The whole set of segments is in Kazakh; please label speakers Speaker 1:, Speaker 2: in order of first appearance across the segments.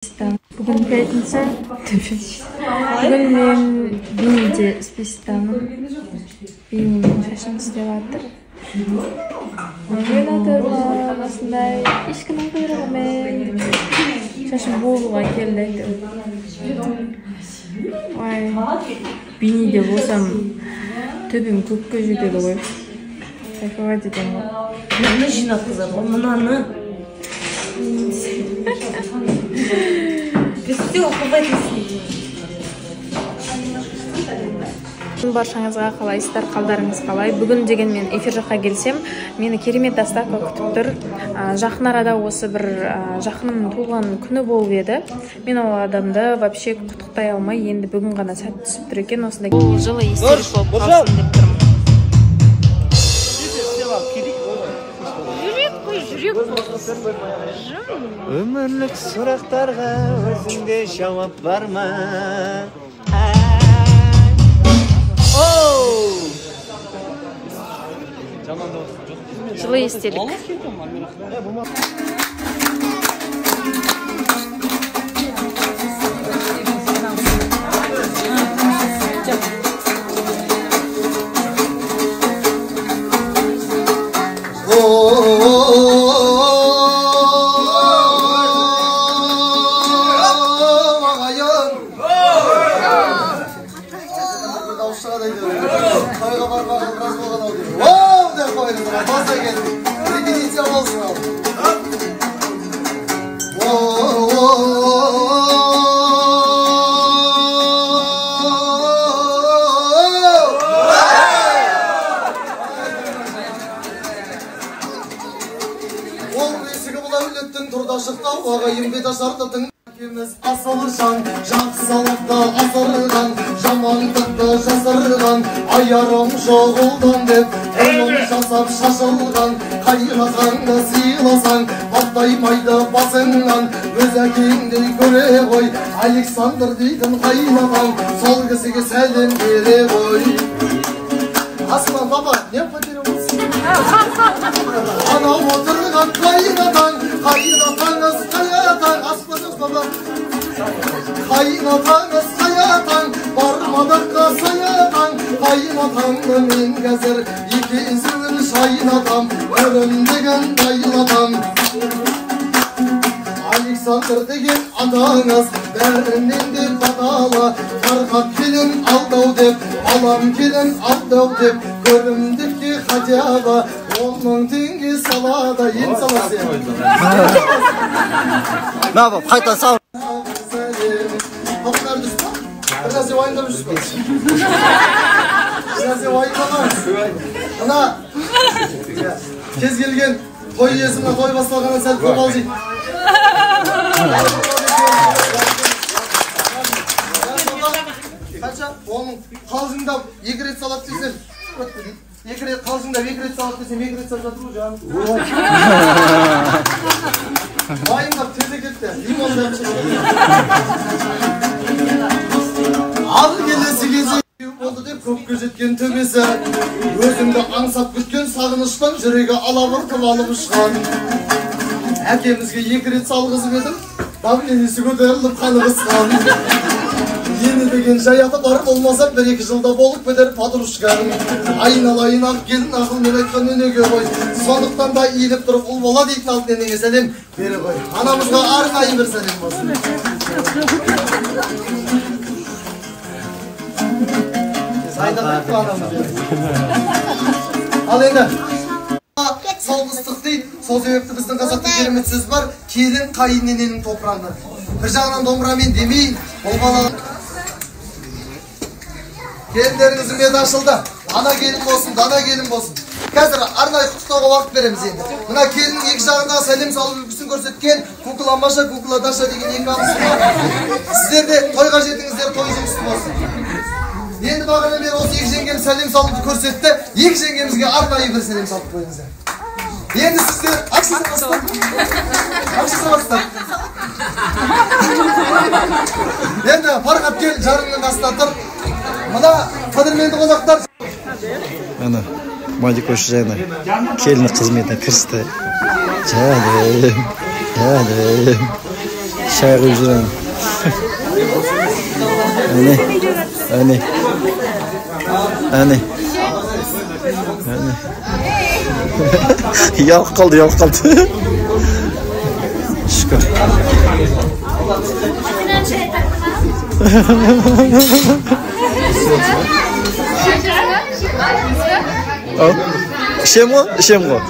Speaker 1: Бүгін пятница. Бүгін мен бейнеде списtamын. Бейнемен шашын істеп жатыр. Ойнатырлар, осындай ешкінің құйрығымен шашын болуға келді. Ой, бейнеде болсам төбем көкке жетеді ғой. Кайфовать етемін ғой.
Speaker 2: Мені жинатқызар ғой, мынаны. Бізде оқылбай тестейді.
Speaker 1: Баршаңызға қалайсыздар, қалдарыңыз қалай? Бүгін деген мен эфир жаққа келсем, мені керемет доставка күтіп тұр. Жақын арада осы бір жақынымның туылған күні болып еді. Мен ол адамды вообще құттықтай алмай, енді бүгін ғана сәт түсіп тұр екен. Осындай бұл жылы естелік болып қалсын деп тұрмын.
Speaker 3: Өмірлік сұрақтарға өзіңде жауап бар ма?
Speaker 1: Жылы естелік.
Speaker 4: Ayarım жоғылдан деп, оны жасап шашылған, қайрағанды сыйласаң, аттаймайды басыңнан, өз әкеңдей көре ғой, Александр дейтін қайнаған, сол кісіге сәлем бере ғой. Асман баба, не потеря болсын? Анау отырған қайнатаң, қайнатаңыз қаятаң, Асманыз баба. Қайнатаңыз қаятаң, бармадаққа саятаң, қайнатаңды мен қазір екеуін шайнатам, көрімдеген байлатам. Александр деген атаңыз бәрінен де баталы, Фархат келін алдау деп, балам келін алдау деп, көрімдікке қатяға 10 мың теңге салада, ен саласы.
Speaker 3: На бап, қайта сау.
Speaker 4: Bir нәрсе уайымдап жүрсіз бе? Bir нәрсе уайымдамаңыз. Мына кез келген той иесі мына той басталғаннан сәл қобал жейді. Қанша? Оның қалжыңдап 2 рет салат десем, 2 рет қалжыңдап 2 рет салат десем, 2 рет салат жатыр ғой жаным. Уайымдап тезе кетті. Лимон да Ал келесі кезі болды деп көпке жеткен төбесі, өзімді аңсап күткен сағыныштан жүрегі алабұртып алып ұшқан. Әкемізге 2 рет салғызып едім, давленесі көтеріліп қаны қысқан. Ені деген жаяты бар болмаса 1-2 жылда болып бедер подружкам. Айналайын ақ келін ақылмен айтқан өнеге ғой, сондықтан да иіліп тұрып ұл бала дейтін алтын енеге сәлем бере ғой. Анамызға арнайы бір сәлем болсын. Ал енді салғыстық дейді, сол себепті біздің қазақтың керемет сөз бар, келін қайынененің топырағынан. Бір жағынан домбырамен демейін, ол бала келіндеріңіздің беті ашылды. Ана келін болсын, дана келін болсын. Қазір арнайы құттықтауға уақыт береміз енді. Мына келіннің екі жағындағы сәлем салу үлгісін көрсеткен Кукла Маша, Кукла Даша деген 2 абысы бар. Сіздер де тойға жетіңіздер, той жұмысы болсын. Енді бағанадан бері осы 2 жеңгем сәлем салуды көрсетті. 2 жеңгемізге арнайы бір сәлем салып қойыңыздар. Енді сіздер ақшасы бастап. Енді Фархат кел жарыңның қасында тұр. Мына қадірменді қонақтар.
Speaker 3: Ана Мадик көші жайына келіні қызметіне кірісті. Жаным. Шай құйып жүрем. Әне. Ялқы қалды. Шүкір. Ішем ғой.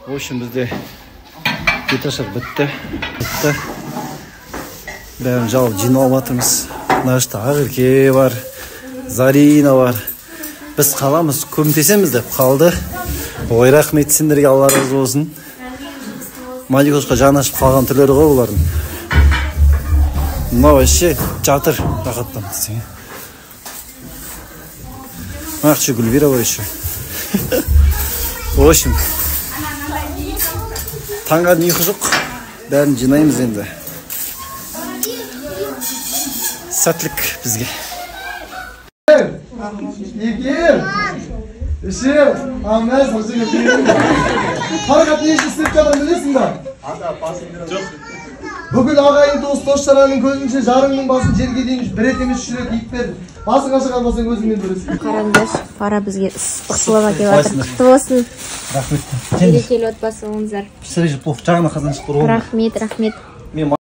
Speaker 3: В общем, бізде беташар бітті. Бәрін жалып жинап жатырмыз. Мына жерде Ақерке бар, Зарина бар. Біз қаламыз, көмектесеміз деп қалды. Ой, рахмет сендерге, Алла разы болсын. Мадикошқа жаны ашып қалған түрлері ғой олардың. Мынау вообще жатыр рахаттан десең. Мақшы Гүлвира бар еще. В общем, таңға дейін ұйқы жоқ. Бәрін жинаймыз енді. Сәттілік бізге.
Speaker 4: Егер, ішем, амаз, ұзығы берем. Қарақат не істеп жатырын білесің ба? Бүгін ағайын дос-достарының көзінше жарыңның басын жерге дейін бір рет емес 3 рет иіп берді. Басың аша қалмасаң өзіңмен көресің.
Speaker 5: Қараңдар, Фара бізге ыстық әкеліп жатыр. Құтты болсын.
Speaker 3: Рахмет.
Speaker 5: Берекелі отбасы болыңыздар.
Speaker 3: Жағына қазан шығып тұр ғой.
Speaker 5: Рахмет.